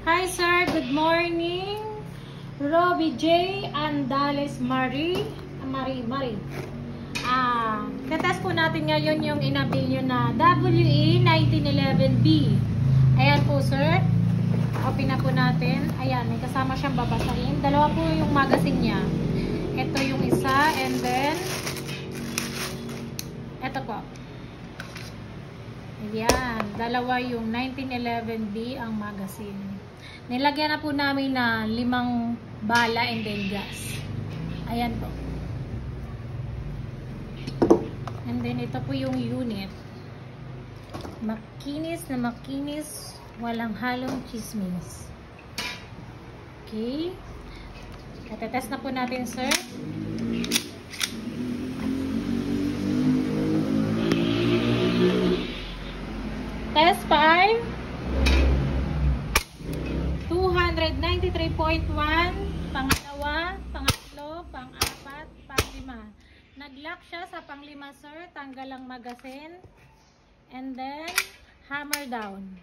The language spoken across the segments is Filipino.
Hi sir, good morning. Robbie J. Andales Marie. Katest po natin ngayon yung inabil nyo na WE1911B. Ayan po sir. Open na po natin. Ayan, may kasama siyang babasahin. Dalawa po yung magazine niya. Ito yung isa and then ito po. Ayan, dalawa yung 1911B ang magazine. Nilagyan na po namin na 5 bala and then gas. Ayan po. And then ito po yung unit. Makinis na makinis, walang halong chismis. Okay. Itetest na po natin, sir. Test 5. 293.1, pangalawa, pangatlo, pang-apat, pang-5. Nag-lock siya sa pang-5 sir, tanggal ang magazine, and then hammer down.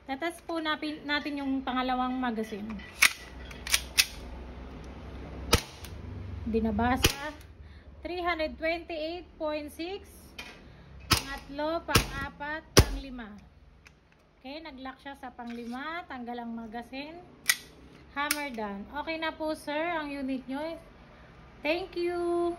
Tatest po natin yung pangalawang magazine. Hindi nabasa. 328.6, pangatlo, pang-apat, pang-5. Okay, nag-lock siya sa pang-5, tanggal ang magazine, hammer down. Okay na po sir, ang unit nyo. Thank you!